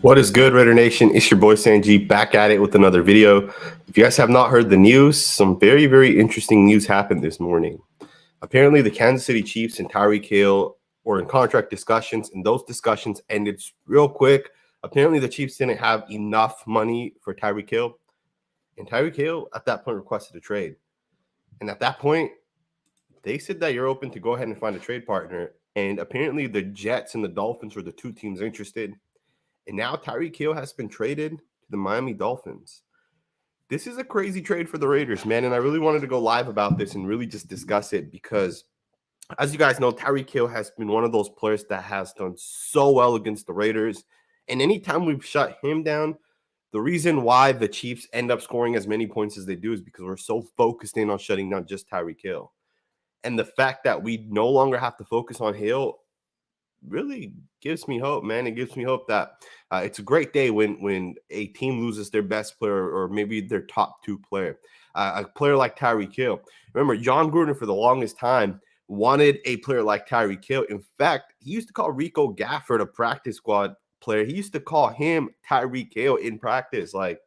What is good, Raider Nation? It's your boy Sanjit back at it with another video. If you guys have not heard the news, some very, very interesting news happened this morning. Apparently, the Kansas City Chiefs and Tyreek Hill were in contract discussions, and those discussions ended real quick. Apparently, the Chiefs didn't have enough money for Tyreek Hill, and Tyreek Hill at that point requested a trade. And at that point, they said that you're open to go ahead and find a trade partner. And apparently, the Jets and the Dolphins were the two teams interested. And now Tyreek Hill has been traded to the Miami Dolphins. This is a crazy trade for the Raiders, man. And I really wanted to go live about this and really just discuss it because, as you guys know, Tyreek Hill has been one of those players that has done so well against the Raiders. And anytime we've shut him down, the reason why the Chiefs end up scoring as many points as they do is because we're so focused in on shutting down just Tyreek Hill. And the fact that we no longer have to focus on Hill really gives me hope, man. It gives me hope that it's a great day when a team loses their best player or maybe their top two player. A player like Tyreek Hill. Remember, John Gruden for the longest time wanted a player like Tyreek Hill. In fact, he used to call Rico Gafford a practice squad player. He used to call him Tyreek Hill in practice. Like,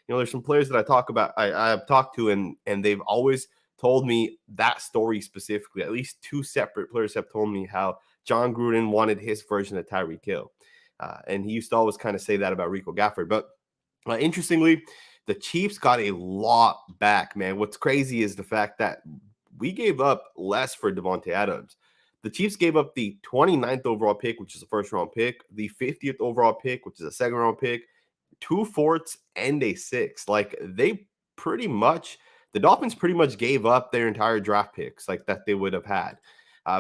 there's some players that I've talked to, and they've always told me that story specifically. At least two separate players have told me how John Gruden wanted his version of Tyreek Hill. And he used to always kind of say that about Rico Gafford. But interestingly, the Chiefs got a lot back, man. What's crazy is the fact that we gave up less for Davante Adams. The Chiefs gave up the 29th overall pick, which is a first-round pick, the 50th overall pick, which is a second-round pick, 2 fourths, and a sixth. Like, the Dolphins pretty much gave up their entire draft picks like that they would have had.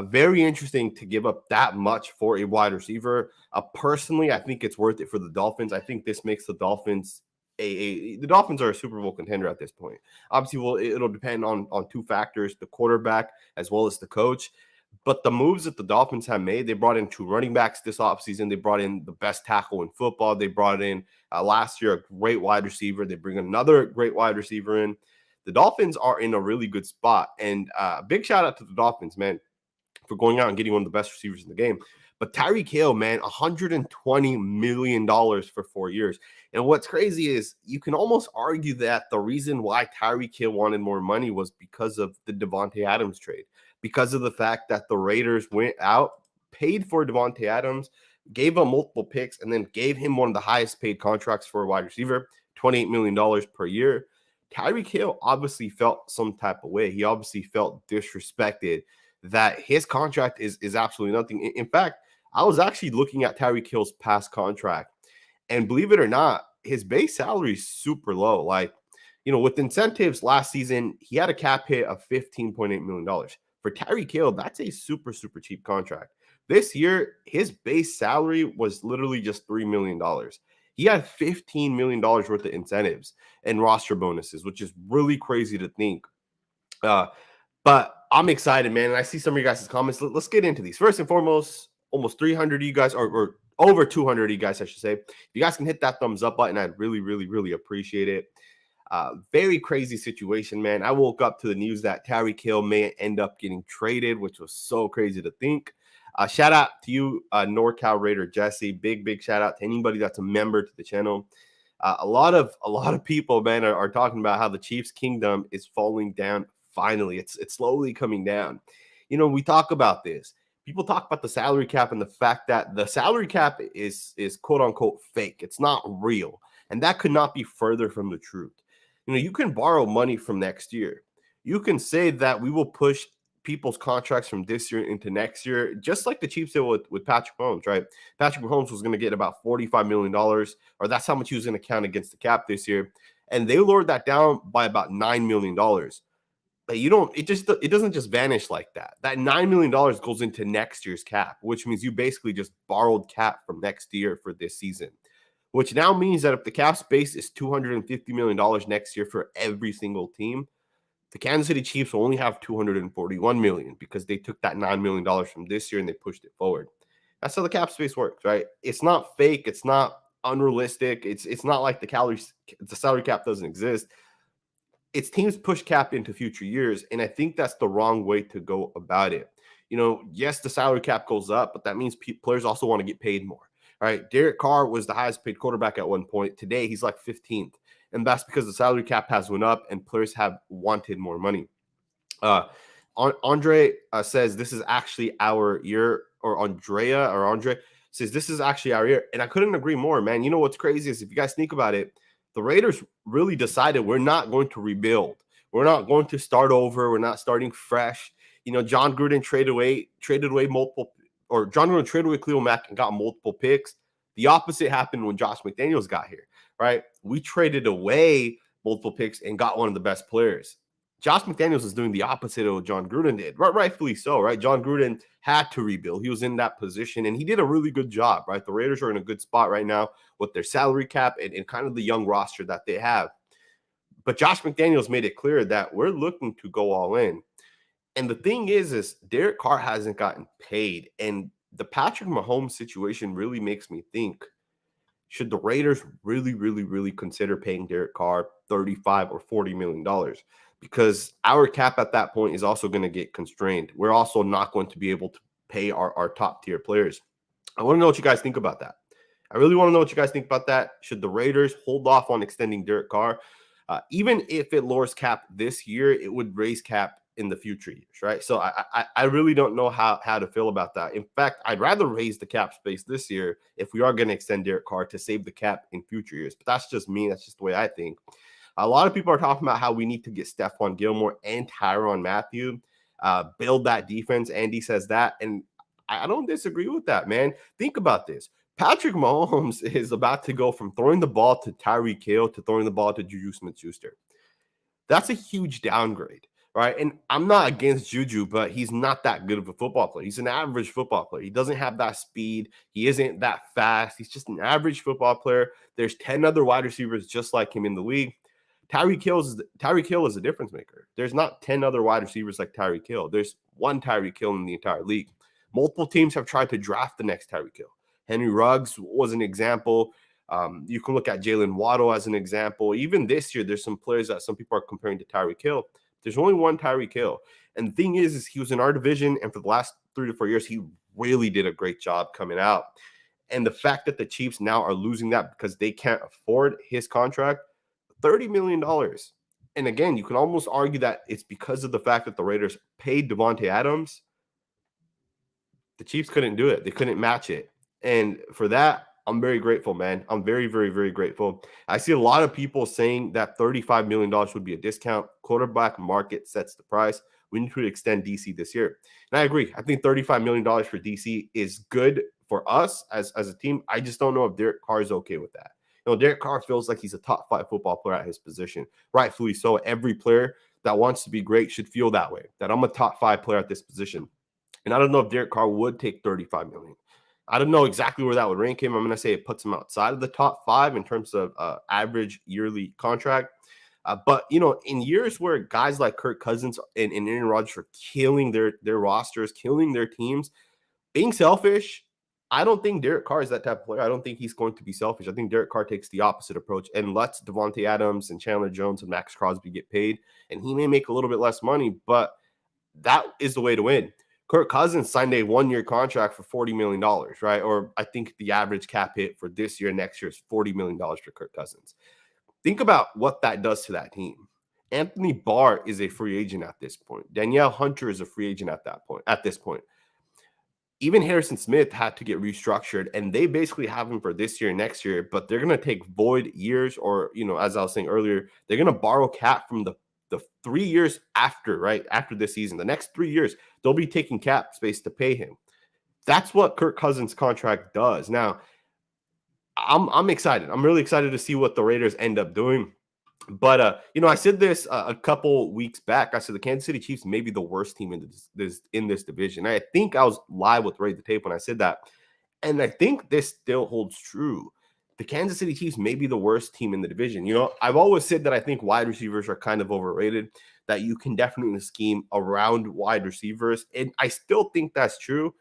Very interesting to give up that much for a wide receiver. Personally, I think it's worth it for the Dolphins. I think this makes the Dolphins the Dolphins are a Super Bowl contender at this point. Obviously, it'll depend on two factors: the quarterback as well as the coach. But the moves that the Dolphins have made, they brought in 2 running backs this offseason. They brought in the best tackle in football. They brought in last year a great wide receiver. They bring another great wide receiver in. The Dolphins are in a really good spot. And big shout out to the Dolphins, man, for going out and getting one of the best receivers in the game. But Tyreek Hill, man, $120 million for 4 years. And what's crazy is you can almost argue that the reason why Tyreek Hill wanted more money was because of the Davante Adams trade, because of the fact that the Raiders went out, paid for Davante Adams, gave him multiple picks, and then gave him one of the highest paid contracts for a wide receiver, $28 million per year. Tyreek Hill obviously felt some type of way. He obviously felt disrespected that his contract is absolutely nothing. In fact, I was actually looking at Tyreek Hill's past contract, and believe it or not, his base salary is super low. Like, with incentives last season, he had a cap hit of $15.8 million. For Tyreek Hill, that's a super, super cheap contract. This year, his base salary was literally just $3 million. He had $15 million worth of incentives and roster bonuses, which is really crazy to think. But I'm excited, man. And I see some of you guys' comments. Let's get into these. First and foremost, almost 300 of you guys, or over 200 of you guys, I should say. If you guys can hit that thumbs up button, I'd really, really, really appreciate it. Very crazy situation, man. I woke up to the news that Tyreek Hill may end up getting traded, which was so crazy to think. Shout out to you, NorCal Raider Jesse. Big shout out to anybody that's a member to the channel. A lot of people, man, are talking about how the Chiefs' kingdom is falling down. Finally, it's slowly coming down. We talk about this. People talk about the salary cap and the fact that the salary cap is quote unquote fake. It's not real. And that could not be further from the truth. You can borrow money from next year. You can say that we will push people's contracts from this year into next year, just like the Chiefs did with Patrick Mahomes, right? Patrick Mahomes was going to get about $45 million, or that's how much he was going to count against the cap this year. And they lowered that down by about $9 million. But it doesn't just vanish like that. That $9 million goes into next year's cap, which means you basically just borrowed cap from next year for this season, which now means that if the cap space is $250 million next year for every single team, the Kansas City Chiefs will only have $241 million because they took that $9 million from this year and they pushed it forward. That's how the cap space works, right? It's not fake. It's not unrealistic. It's not like the salary cap doesn't exist. It's teams push cap into future years, and I think that's the wrong way to go about it. Yes, the salary cap goes up, but that means players also want to get paid more. right? Derek Carr was the highest paid quarterback at one point. Today, he's like 15th. And that's because the salary cap has went up and players have wanted more money. Andre says this is actually our year, or Andre says this is actually our year. And I couldn't agree more, man. You know what's crazy is if you guys think about it, the Raiders really decided we're not going to rebuild. We're not going to start over. We're not starting fresh. John Gruden traded away John Gruden traded away Khalil Mack and got multiple picks. The opposite happened when Josh McDaniels got here, right? We traded away multiple picks and got one of the best players. Josh McDaniels is doing the opposite of what John Gruden did, right? Rightfully so, right? John Gruden had to rebuild. He was in that position, and he did a really good job, right? The Raiders are in a good spot right now with their salary cap and kind of the young roster that they have. But Josh McDaniels made it clear that we're looking to go all in. And the thing is Derek Carr hasn't gotten paid. And the Patrick Mahomes situation really makes me think, should the Raiders really, really, really consider paying Derek Carr $35 or $40 million? Because our cap at that point is also going to get constrained. We're also not going to be able to pay our top tier players. I want to know what you guys think about that. I really want to know what you guys think about that. Should the Raiders hold off on extending Derek Carr? Even if it lowers cap this year, it would raise cap in the future years, right? So I really don't know how to feel about that. In fact, I'd rather raise the cap space this year if we are going to extend Derek Carr to save the cap in future years. But that's just me. That's just the way I think. A lot of people are talking about how we need to get Stephon Gilmore and Tyrann Mathieu, build that defense. Andy says that, and I don't disagree with that, man. Think about this. Patrick Mahomes is about to go from throwing the ball to Tyreek Hill to throwing the ball to Juju Smith-Schuster. That's a huge downgrade, right? And I'm not against Juju, but he's not that good of a football player. He's an average football player. He doesn't have that speed. He isn't that fast. He's just an average football player. There's 10 other wide receivers just like him in the league. Tyreek Hill is a difference maker. There's not 10 other wide receivers like Tyreek Hill. There's one Tyreek Hill in the entire league. Multiple teams have tried to draft the next Tyreek Hill. Henry Ruggs was an example. You can look at Jalen Waddle as an example. Even this year, there's some players that some people are comparing to Tyreek Hill. There's only one Tyreek Hill. And the thing is he was in our division, and for the last 3 to 4 years, he really did a great job coming out. And the fact that the Chiefs now are losing that because they can't afford his contract, $30 million. And again, you can almost argue that it's because of the fact that the Raiders paid Davante Adams. The Chiefs couldn't do it. They couldn't match it. And for that, I'm very grateful, man. I'm very, very, very grateful. I see a lot of people saying that $35 million would be a discount. Quarterback market sets the price. We need to extend DC this year. And I agree. I think $35 million for DC is good for us as a team. I just don't know if Derek Carr is okay with that. Derek Carr feels like he's a top 5 football player at his position. Rightfully so. Every player that wants to be great should feel that way, that I'm a top 5 player at this position. And I don't know if Derek Carr would take $35 million. I don't know exactly where that would rank him. I'm going to say it puts him outside of the top 5 in terms of average yearly contract. But, in years where guys like Kirk Cousins and Aaron Rodgers are killing their rosters, killing their teams, being selfish, I don't think Derek Carr is that type of player. I don't think he's going to be selfish. I think Derek Carr takes the opposite approach and lets Davante Adams and Chandler Jones and Max Crosby get paid. And he may make a little bit less money, but that is the way to win. Kirk Cousins signed a 1-year contract for $40 million, right? Or I think the average cap hit for this year, next year is $40 million for Kirk Cousins. Think about what that does to that team. Anthony Barr is a free agent at this point. Danielle Hunter is a free agent at this point. Even Harrison Smith had to get restructured, and they basically have him for this year and next year, but they're going to take void years, or, as I was saying earlier, they're going to borrow cap from the 3 years after, right? After this season, the next 3 years, they'll be taking cap space to pay him. That's what Kirk Cousins' contract does. Now, I'm excited. I'm really excited to see what the Raiders end up doing. But, I said this a couple weeks back. I said the Kansas City Chiefs may be the worst team in this division. I think I was live with Ray the Tape when I said that. And I think this still holds true. The Kansas City Chiefs may be the worst team in the division. I've always said that I think wide receivers are kind of overrated, that you can definitely scheme around wide receivers. And I still think that's true,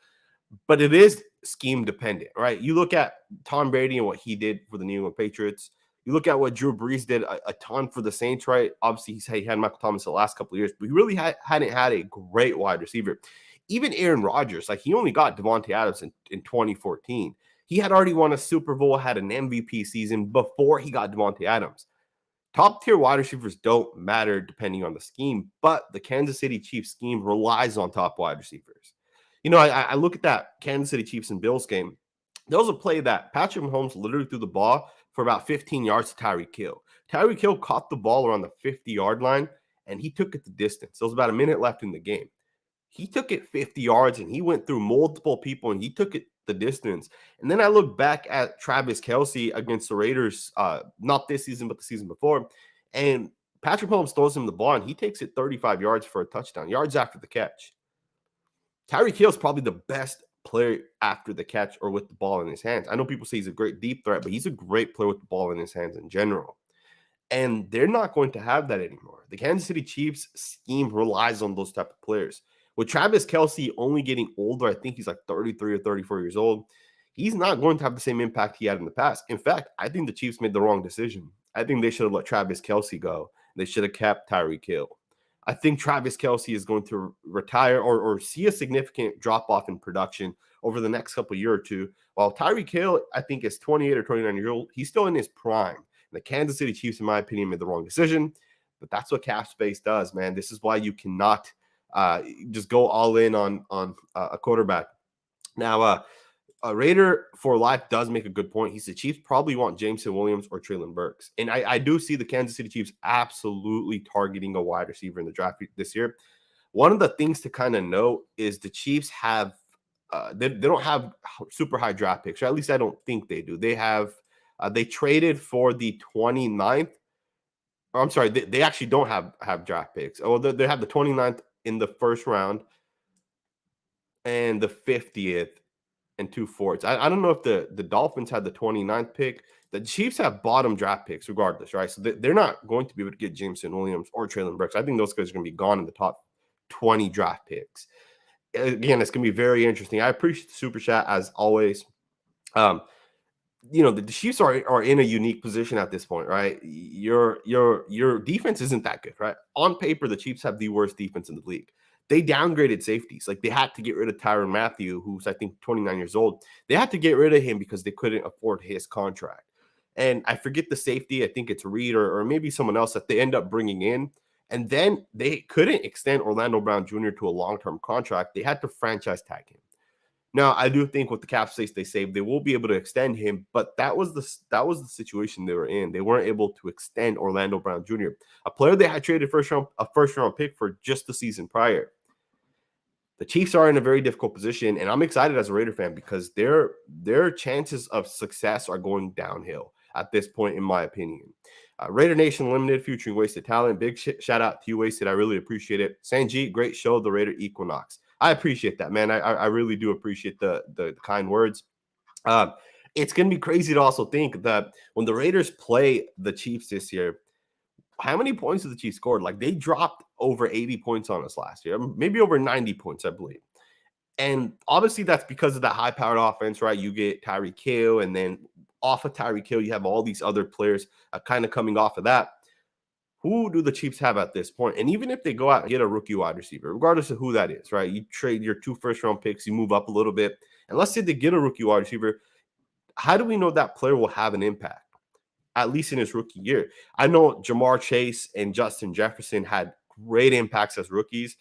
but it is scheme dependent, right? You look at Tom Brady and what he did for the New England Patriots. You look at what Drew Brees did a ton for the Saints, right? Obviously, he had Michael Thomas the last couple of years, but he really hadn't had a great wide receiver. Even Aaron Rodgers, he only got Davante Adams in 2014. He had already won a Super Bowl, had an MVP season before he got Devontae Adams. Top tier wide receivers don't matter depending on the scheme, but the Kansas City Chiefs scheme relies on top wide receivers. I look at that Kansas City Chiefs and Bills game. There was a play that Patrick Mahomes literally threw the ball for about 15 yards to Tyreek Hill. Tyreek Hill caught the ball around the 50-yard line, and he took it the distance. There was about a minute left in the game. He took it 50 yards, and he went through multiple people, and he took it the distance. And then I look back at Travis Kelce against the Raiders, not this season, but the season before, and Patrick Mahomes throws him the ball, and he takes it 35 yards for a touchdown, yards after the catch. Tyreek Hill is probably the best player after the catch or with the ball in his hands. I know people say he's a great deep threat, but he's a great player with the ball in his hands in general. And they're not going to have that anymore. The Kansas City Chiefs scheme relies on those type of players. With Travis Kelce only getting older, I think he's like 33 or 34 years old. He's not going to have the same impact he had in the past. In fact, I think the Chiefs made the wrong decision. I think they should have let Travis Kelce go. They should have kept Tyreek Hill. I think Travis Kelce is going to retire or see a significant drop off in production over the next couple year or two. While Tyreek Hill, I think, is 28 or 29 years old, he's still in his prime. The Kansas City Chiefs, in my opinion, made the wrong decision, but that's what cap space does, man. This is why you cannot just go all in on a quarterback. Now, Raider for Life does make a good point. He's the Chiefs probably want Jameson Williams or Treylon Burks. And I do see the Kansas City Chiefs absolutely targeting a wide receiver in the draft this year. One of the things to kind of note is the Chiefs have they don't have super high draft picks, or at least I don't think they do. They have they traded for the 29th. Or I'm sorry, they actually don't have draft picks. Oh, they have the 29th in the first round and the 50th and 2 fourths. I don't know if the Dolphins had the 29th pick. The Chiefs have bottom draft picks regardless, right? So they're not going to be able to get Jameson Williams or Treylon Burks. I think those guys are going to be gone in the top 20 draft picks. Again, it's going to be very interesting. I appreciate the super chat as always. The Chiefs are in a unique position at this point, right? Your defense isn't that good, right? On paper, the Chiefs have the worst defense in the league. They downgraded safeties. Like, they had to get rid of Tyrann Mathieu, who's, I think, 29 years old. They had to get rid of him because they couldn't afford his contract. And I forget the safety. I think it's Reed or maybe someone else that they end up bringing in. And then they couldn't extend Orlando Brown Jr. to a long-term contract. They had to franchise tag him. Now, I do think with the cap space they saved, they will be able to extend him, but that was the situation they were in. They weren't able to extend Orlando Brown Jr., a player they had traded a first round pick for just the season prior. The Chiefs are in a very difficult position, and I'm excited as a Raider fan because their chances of success are going downhill at this point, in my opinion. Raider Nation Limited, featuring Wasted Talent. Big shout out to you, Wasted. I really appreciate it. Sanjit, great show, the Raider Equinox. I appreciate that, man. I really do appreciate the kind words. It's going to be crazy to also think that when the Raiders play the Chiefs this year, how many points did the Chiefs score? Like, they dropped over 80 points on us last year, maybe over 90 points, I believe. And obviously that's because of that high-powered offense, right? You get Tyreek Hill, and then off of Tyreek Hill, you have all these other players kind of coming off of that. Who do the Chiefs have at this point? And even if they go out and get a rookie wide receiver, regardless of who that is, right? You trade your 2 first-round picks, you move up a little bit. And let's say they get a rookie wide receiver. How do we know that player will have an impact, at least in his rookie year? I know Jamar Chase and Justin Jefferson had great impacts as rookies,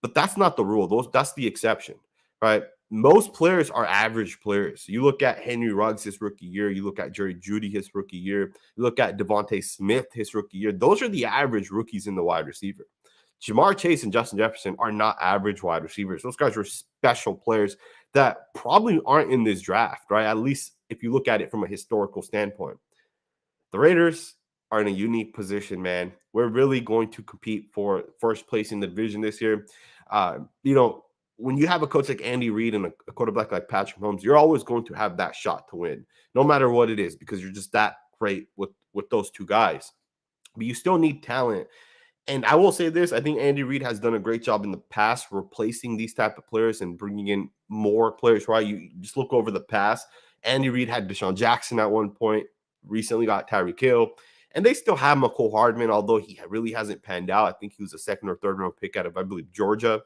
but that's not the rule. That's the exception, right? Most players are average players. You look at Henry Ruggs his rookie year. You look at Jerry Jeudy his rookie year. You look at Devontae Smith his rookie year. Those are the average rookies in the wide receiver. Jamar Chase and Justin Jefferson are not average wide receivers. Those guys are special players that probably aren't in this draft, right? At least if you look at it from a historical standpoint. The Raiders are in a unique position, man. We're really going to compete for first place in the division this year. When you have a coach like Andy Reid and a quarterback like Patrick Mahomes, you're always going to have that shot to win, no matter what it is, because you're just that great with those two guys. But you still need talent. And I will say this, I think Andy Reid has done a great job in the past replacing these type of players and bringing in more players, right? You just look over the past. Andy Reid had Deshaun Jackson at one point, recently got Tyreek Hill, and they still have McCole Hardman, although he really hasn't panned out. I think he was a 2nd or 3rd round pick out of, I believe, Georgia.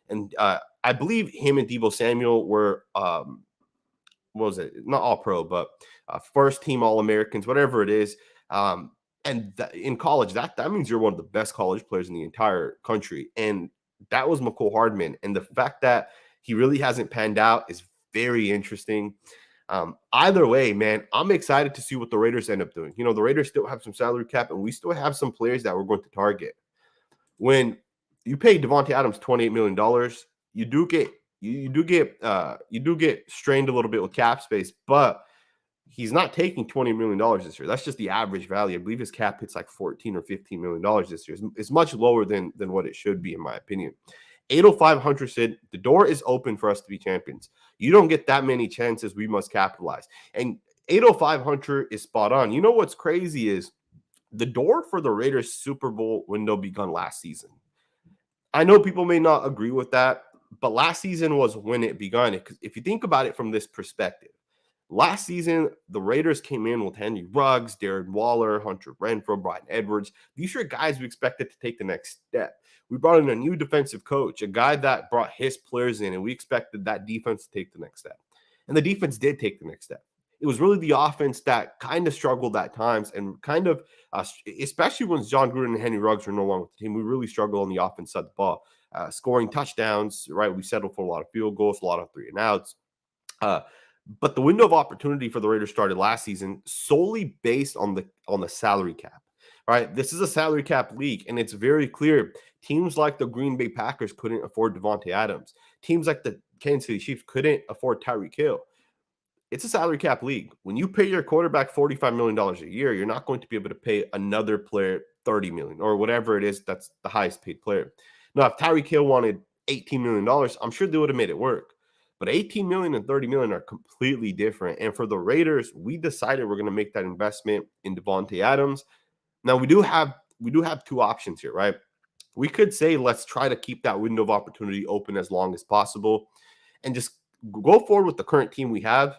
And I believe him and Deebo Samuel were what was it? Not all pro, but first team All Americans, whatever it is. And in college, that means you're one of the best college players in the entire country. And that was McCole Hardman. And the fact that he really hasn't panned out is very interesting. Either way, man, I'm excited to see what the Raiders end up doing. You know, the Raiders still have some salary cap, and we still have some players that we're going to target. When you pay Devontae Adams $28 million, you do get strained a little bit with cap space, but he's not taking $20 million this year. That's just the average value. I believe his cap hits like $14 or $15 million this year. It's much lower than what it should be, in my opinion. 805 Hunter said, the door is open for us to be champions. You don't get that many chances. We must capitalize. And 805 Hunter is spot on. You know what's crazy is the door for the Raiders Super Bowl window begun last season. I know people may not agree with that, but last season was when it began. If you think about it from this perspective, last season, the Raiders came in with Henry Ruggs, Darren Waller, Hunter Renfrow, Brian Edwards. These are guys we expected to take the next step. We brought in a new defensive coach, a guy that brought his players in, and we expected that defense to take the next step. And the defense did take the next step. It was really the offense that kind of struggled at times and kind of, especially when John Gruden and Henry Ruggs were no longer with the team, we really struggled on the offense side of the ball. Scoring touchdowns, right? We settled for a lot of field goals, a lot of 3-and-outs. But the window of opportunity for the Raiders started last season solely based on the salary cap, right? This is a salary cap league, and it's very clear. Teams like the Green Bay Packers couldn't afford Devontae Adams. Teams like the Kansas City Chiefs couldn't afford Tyreek Hill. It's a salary cap league. When you pay your quarterback $45 million a year, you're not going to be able to pay another player $30 million or whatever it is that's the highest paid player. Now, if Tyreek Hill wanted $18 million, I'm sure they would have made it work. But $18 million and $30 million are completely different. And for the Raiders, we decided we're going to make that investment in Devontae Adams. Now, we do have two options here, right? We could say, let's try to keep that window of opportunity open as long as possible and just go forward with the current team we have.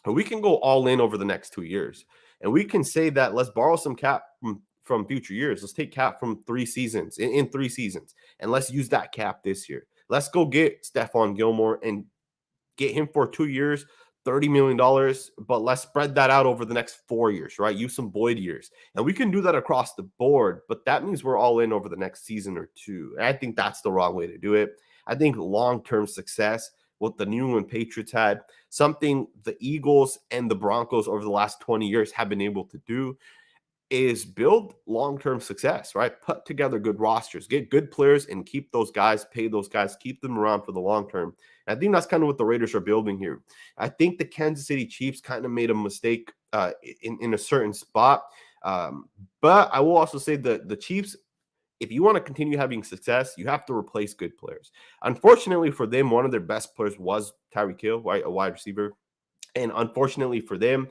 Or we can go all in over the next 2 years. And we can say that let's borrow some cap from future years. Let's take cap from 3 seasons, in 3 seasons. And let's use that cap this year. Let's go get Stephon Gilmore and get him for 2 years, $30 million, but let's spread that out over the next 4 years, right? Use some Boyd years. And we can do that across the board, but that means we're all in over the next season or two. And I think that's the wrong way to do it. I think long-term success, what the New England Patriots had, something the Eagles and the Broncos over the last 20 years have been able to do, is build long-term success, right? Put together good rosters, get good players, and keep those guys, pay those guys, keep them around for the long term. And I think that's kind of what the Raiders are building here. I think the Kansas City Chiefs kind of made a mistake in a certain spot. But I will also say that the Chiefs, if you want to continue having success, you have to replace good players. Unfortunately for them, one of their best players was Tyreek Hill, right, a wide receiver. And unfortunately for them,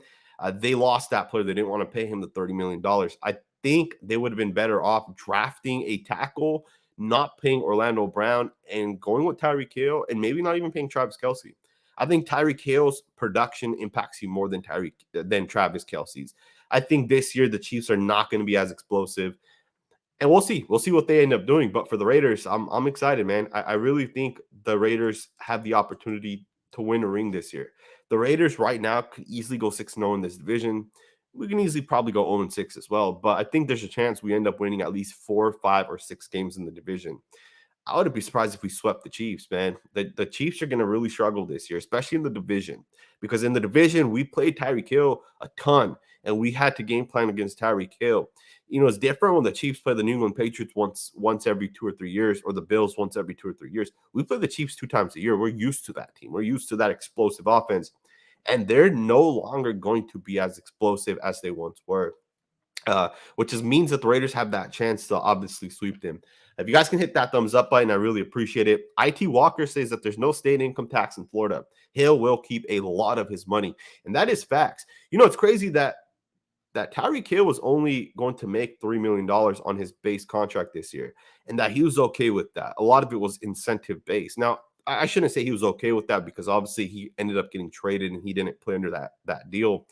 they lost that player. They didn't want to pay him the $30 million. I think they would have been better off drafting a tackle, not paying Orlando Brown, and going with Tyreek Hill, and maybe not even paying Travis Kelce. I think Tyreek Hill's production impacts you more than Travis Kelce's. I think this year the Chiefs are not going to be as explosive. And we'll see. We'll see what they end up doing. But for the Raiders, I'm excited, man. I really think the Raiders have the opportunity to win a ring this year. The Raiders right now could easily go 6-0 in this division. We can easily probably go 0-6 as well. But I think there's a chance we end up winning at least 4, 5, or 6 games in the division. I wouldn't be surprised if we swept the Chiefs, man. The Chiefs are going to really struggle this year, especially in the division. Because in the division, we played Tyreek Hill a ton, and we had to game plan against Tyreek Hill. You know, it's different when the Chiefs play the New England Patriots once every 2 or 3 years, or the Bills once every 2 or 3 years. We play the Chiefs 2 times a year. We're used to that team. We're used to that explosive offense. And they're no longer going to be as explosive as they once were. Which just means that the Raiders have that chance to obviously sweep them. If you guys can hit that thumbs up button, I really appreciate it. IT Walker says that there's no state income tax in Florida. Hill will keep a lot of his money. And that is facts. You know, it's crazy that Tyreek Hill was only going to make $3 million on his base contract this year, and that he was okay with that. A lot of it was incentive-based. Now, I shouldn't say he was okay with that because obviously he ended up getting traded and he didn't play under that deal.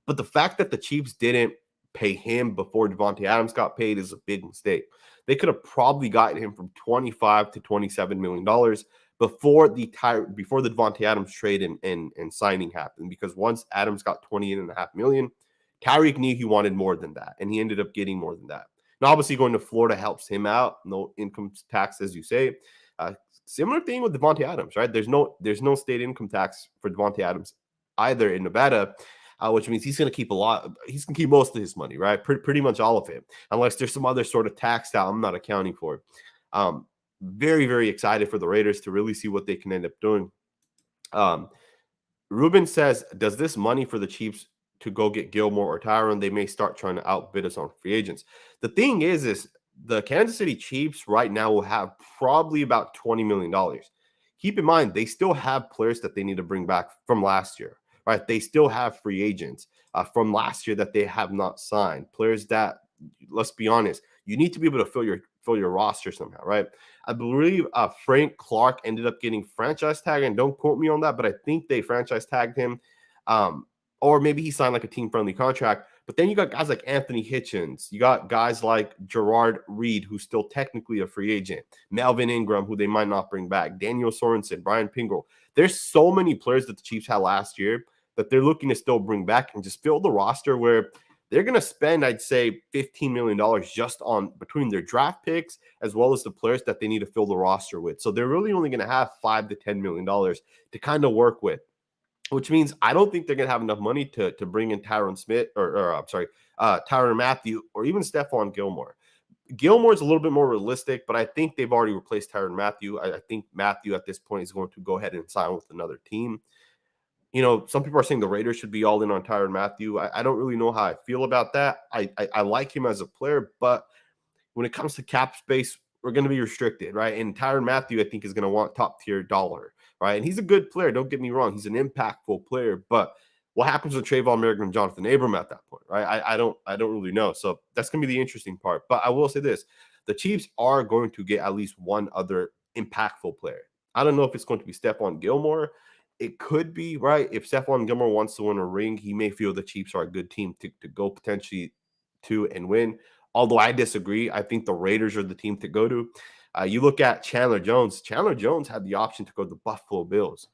But the fact that the Chiefs didn't pay him before Devontae Adams got paid is a big mistake. They could have probably gotten him from $25 to $27 million, before the Devontae Adams trade and signing happened, because once Adams got 28.5 million, Tyreek knew he wanted more than that, and he ended up getting more than that. Now, obviously, going to Florida helps him out. No income tax, as you say. Similar thing with Devontae Adams, right? There's no state income tax for Devontae Adams either in Nevada, which means he's going to keep he's going to keep most of his money, right? Pretty much all of it, unless there's some other sort of tax that I'm not accounting for. Very, very excited for the Raiders to really see what they can end up doing. Ruben says, does this money for the Chiefs to go get Gilmore or Tyron, they may start trying to outbid us on free agents? The thing is the Kansas City Chiefs right now will have probably about $20 million. Keep in mind, they still have players that they need to bring back from last year, right? They still have free agents from last year that they have not signed. Players that, let's be honest, you need to be able to fill your roster somehow, right? I believe Frank Clark ended up getting franchise tagged, and don't quote me on that, but I think they franchise tagged him. Or maybe he signed like a team-friendly contract. But then you got guys like Anthony Hitchens. You got guys like Gerard Reed, who's still technically a free agent. Melvin Ingram, who they might not bring back. Daniel Sorensen, Brian Pingle. There's so many players that the Chiefs had last year that they're looking to still bring back and just fill the roster where they're going to spend, I'd say, $15 million just on between their draft picks as well as the players that they need to fill the roster with. So they're really only going to have $5 to $10 million to kind of work with, which means I don't think they're going to have enough money to bring in Tyron Matthew, or even Stephon Gilmore. Gilmore is a little bit more realistic, but I think they've already replaced Tyron Matthew. I think Matthew at this point is going to go ahead and sign with another team. You know, some people are saying the Raiders should be all in on Tyron Matthew. I don't really know how I feel about that. I like him as a player, but when it comes to cap space, we're going to be restricted, right? And Tyron Matthew, I think, is going to want top tier dollar, right? And he's a good player. Don't get me wrong. He's an impactful player, but what happens with Trayvon Merrick and Jonathan Abram at that point, right? I don't really know. So that's going to be the interesting part. But I will say this: the Chiefs are going to get at least one other impactful player. I don't know if it's going to be Stephon Gilmore. It could be, right? If Stephon Gilmore wants to win a ring, he may feel the Chiefs are a good team to go potentially to and win. Although I disagree. I think the Raiders are the team to go to. You look at Chandler Jones. Chandler Jones had the option to go to the Buffalo Bills.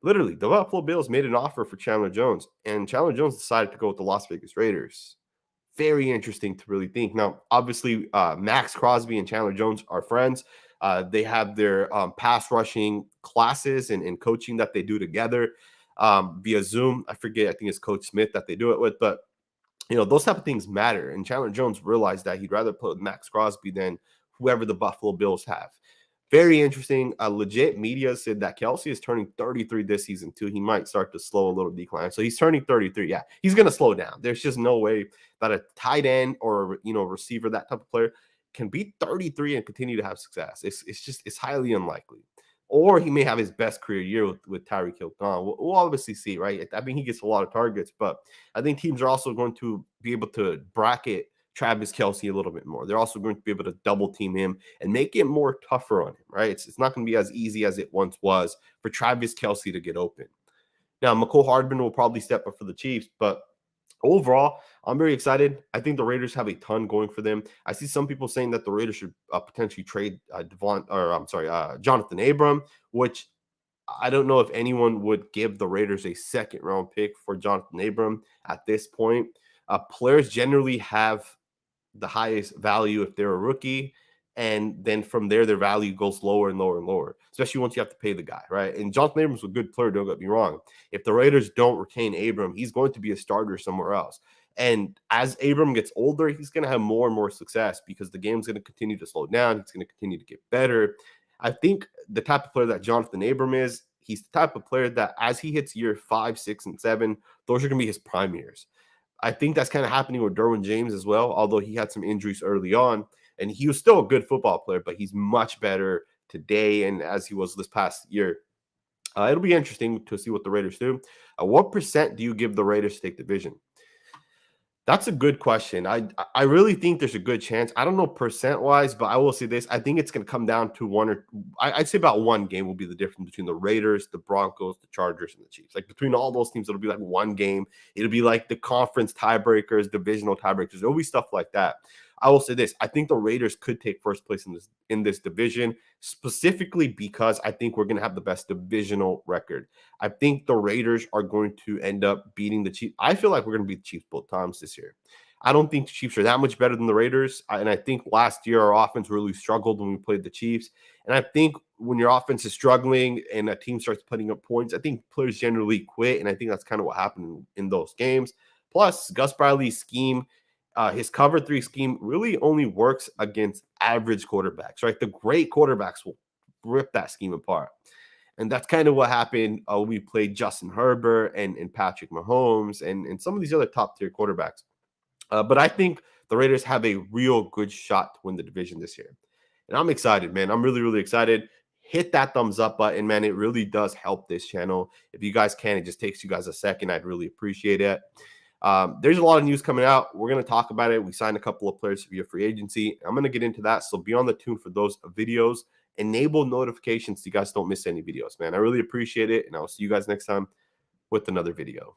Literally, the Buffalo Bills made an offer for Chandler Jones, and Chandler Jones decided to go with the Las Vegas Raiders. Very interesting to really think. Now, obviously, Max Crosby and Chandler Jones are friends. They have their pass rushing classes and coaching that they do together via Zoom. I forget, I think it's Coach Smith that they do it with, but you know, those type of things matter. And Chandler Jones realized that he'd rather play with Max Crosby than whoever the Buffalo Bills have. Very interesting. Legit media said that Kelsey is turning 33 this season too. He might start to slow a little decline. So he's turning 33. Yeah, he's going to slow down. There's just no way that a tight end or, you know, receiver, that type of player, can be 33 and continue to have success. It's highly unlikely. Or he may have his best career year with Tyreek Hill gone. We'll obviously see, right? I mean, he gets a lot of targets, but I think teams are also going to be able to bracket Travis Kelce a little bit more. They're also going to be able to double team him and make it more tougher on him, right? It's not going to be as easy as it once was for Travis Kelce to get open. Now, McCole Hardman will probably step up for the Chiefs, but overall, I'm very excited. I think the Raiders have a ton going for them. I see some people saying that the Raiders should potentially trade Jonathan Abram, which I don't know if anyone would give the Raiders a second round pick for Jonathan Abram at this point. Players generally have the highest value if they're a rookie. And then from there, their value goes lower and lower and lower, especially once you have to pay the guy, right? And Jonathan Abram's a good player, don't get me wrong. If the Raiders don't retain Abram, he's going to be a starter somewhere else. And as Abram gets older, he's going to have more and more success because the game's going to continue to slow down. He's going to continue to get better. I think the type of player that Jonathan Abram is, he's the type of player that as he hits year 5, 6, and 7, those are going to be his prime years. I think that's kind of happening with Derwin James as well, although he had some injuries early on. And he was still a good football player, but he's much better today and as he was this past year. It'll be interesting to see what the Raiders do. What percent do you give the Raiders to take the division? That's a good question. I really think there's a good chance. I don't know percent-wise, but I will say this. I think it's going to come down to I'd say about one game will be the difference between the Raiders, the Broncos, the Chargers, and the Chiefs. Like between all those teams, it'll be like one game. It'll be like the conference tiebreakers, divisional tiebreakers. It'll be stuff like that. I will say this. I think the Raiders could take first place in this division, specifically because I think we're going to have the best divisional record. I think the Raiders are going to end up beating the Chiefs. I feel like we're going to beat the Chiefs both times this year. I don't think the Chiefs are that much better than the Raiders. And I think last year our offense really struggled when we played the Chiefs. And I think when your offense is struggling and a team starts putting up points, I think players generally quit. And I think that's kind of what happened in those games. Plus, Gus Bradley's scheme, his cover 3 scheme really only works against average quarterbacks, right? The great quarterbacks will rip that scheme apart. And that's kind of what happened. We played Justin Herbert and Patrick Mahomes and some of these other top tier quarterbacks. But I think the Raiders have a real good shot to win the division this year. And I'm excited, man. I'm really, really excited. Hit that thumbs up button, man. It really does help this channel. If you guys can, it just takes you guys a second. I'd really appreciate it. There's a lot of news coming out. We're going to talk about it. We signed a couple of players via free agency. I'm going to get into that. So be on the tune for those videos. Enable notifications so you guys don't miss any videos, man. I really appreciate it. And I'll see you guys next time with another video.